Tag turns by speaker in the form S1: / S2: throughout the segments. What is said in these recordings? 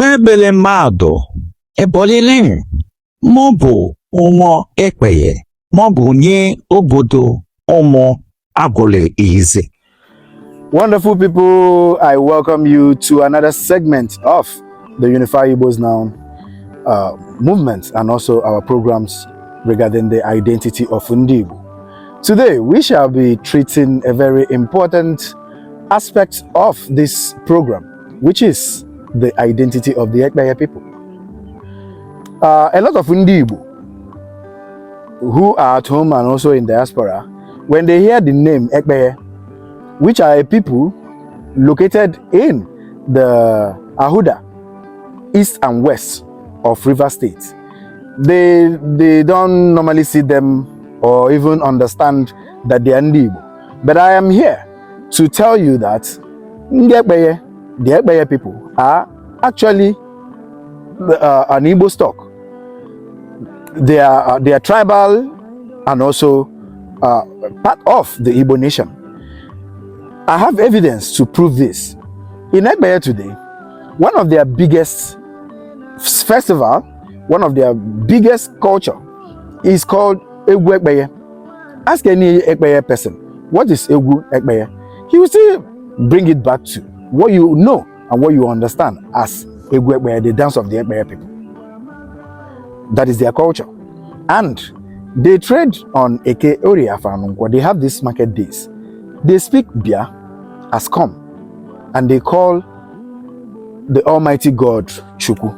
S1: Ebele mmadụ ebolile maọbụ ụmụ Ekpeye maọbụ nye obodo ụmụ agụlị ize.
S2: Wonderful people, I welcome you to another segment of the Unify Igbos Now movement and also our programs regarding the identity of Igbo. Today, we shall be treating a very important aspect of this program, which is the identity of the Ekpeye people. A lot of Igbo who are at home and also in diaspora, when they hear the name Ekpeye, which are a people located in the Ahoada, east and west of River State, they don't normally see them or even understand that they are Igbo. But I am here to tell you that the Ekpeye people are actually an Igbo stock. They are tribal and also part of the Igbo nation. I have evidence to prove this. In Ekpeye today, one of their biggest festival, one of their biggest culture is called Egwu Ekpeye. Ask any Ekpeye person, what is Egwu Ekpeye? He will still bring it back to what you know and what you understand as Egwu Ekpeye, the dance of the Ekpeye people. That is their culture. And they trade on Eke Oria Fanungwa. They have these market days. They speak Bia as come, and they call the Almighty God Chuku.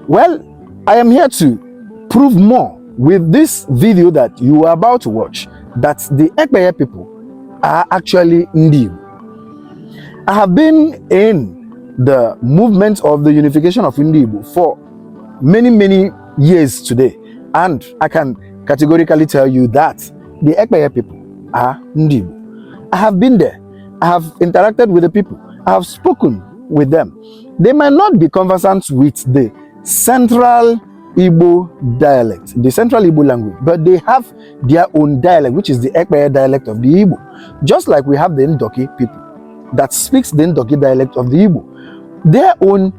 S2: Well, I am here to prove more with this video that you are about to watch that the Ekpeye people are actually Igbo. I have been in the movement of the unification of Igbo for many years today, and I can categorically tell you that the Ekpeye people are Igbo. I have been there. I have interacted with the people. I have spoken with them. They might not be conversant with the central Igbo dialect, the central Igbo language, but they have their own dialect, which is the Ekpeye dialect of the Igbo. Just like we have the Ndoki people that speaks the Ndoki dialect of the Igbo. Their own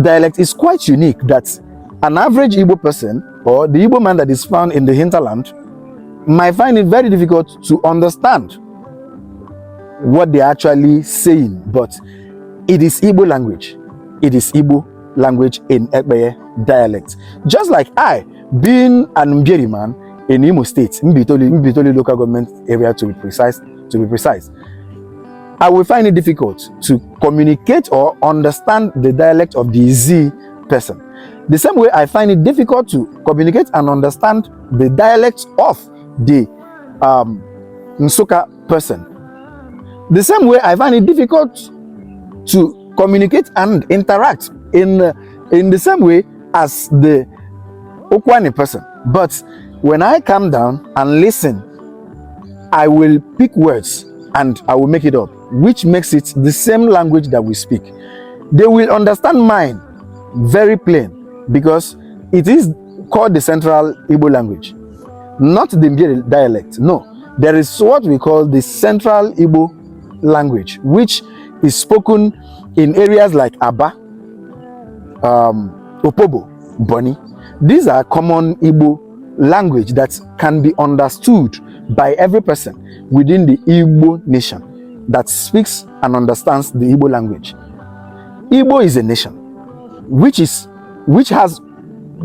S2: dialect is quite unique, that an average Igbo person or the Igbo man that is found in the hinterland might find it very difficult to understand what they're actually saying, but it is Igbo language. It is Igbo language in Ekpeye dialect. Just like I, being an Mbiri man in Imo State, Mbitoli local government area to be precise, I will find it difficult to communicate or understand the dialect of the Z person. The same way I find it difficult to communicate and understand the dialect of the Nsoka person. The same way I find it difficult to communicate and interact in the same way as the Okwani person. But when I come down and listen, I will pick words and I will make it up, which makes it the same language that we speak. They will understand mine very plain because it is called the central Igbo language, not the Mbiri dialect. No, there is what we call the central Igbo language, which is spoken in areas like Aba, Opobo, Boni. These are common Igbo language that can be understood by every person within the Igbo nation that speaks and understands the Igbo language. Igbo is a nation which has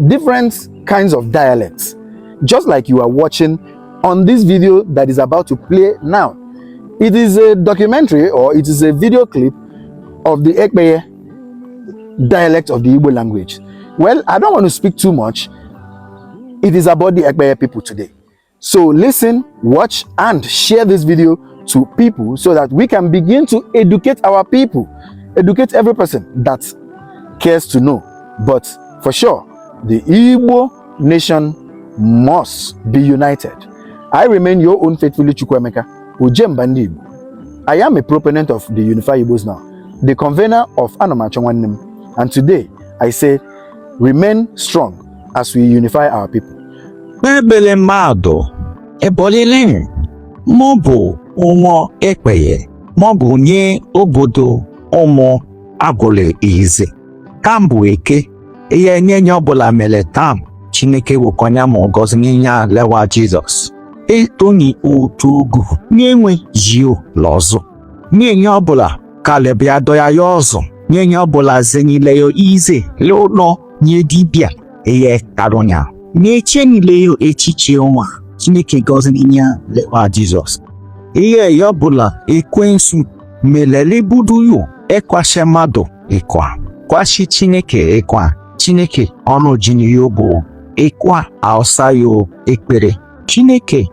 S2: different kinds of dialects, just like you are watching on this video that is about to play now. It is a documentary or it is a video clip of the Ekpeye dialect of the Igbo language. Well, I don't want to speak too much. It is about the Ekpeye people today. So listen, watch, and share this video to people so that we can begin to educate our people, educate every person that cares to know. But for sure, the Igbo nation must be united. I remain your own faithfully Chukwemeka Ujemba Igbo. I am a proponent of the Unify Igbos Now, the convener of Anamachongwanem, and today I say remain strong as we unify our people.
S1: Ebele mmadụ ebolile maọbụ ụmụ Ekpeye maọbụ nye obodo ụmụ agụlị ize. Kambu eke ihe nye ọbụla mere taa Chineke wụkọnya ma ọgọzi nye ya lewa Jizọs etoni otu ogu nye-enwe jio lọzụ nye ọbụla kalebịa doya ya ọzọ nye ọbụla zenyile yo ize lụlọ nye dibịa ihe karonya na-eche niile yo echiche ọnwa Chineke gọzi nye lewa Jizọs ihe ya ọbụla ekwensu melele budu yo ekwashe mmadụ ịkwa kwashi Chineke ịkwa Chineke ọnụ jini yo bụ ịkwa ausa yo ekpere Chineke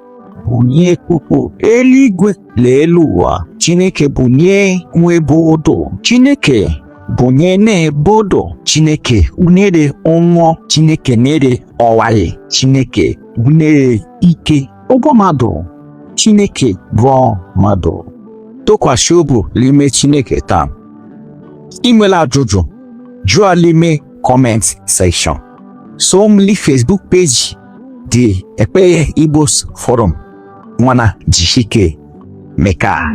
S1: bụ nye kpukpu eluigwe n'elu ụwa Chineke bụ nye nwebodo Chineke bụ nye na-ebodo Chineke unere ọnwụ Chineke nere ọwaye Chineke unere ike ụgbọ mmadụ Chineke bụ mmadụ tụkwasị obi n'ime Chineke taa imela ajụjụ jụọ n'ime comment section so mli Facebook page the Ekpeye Igbo's Forum nwana jishike meka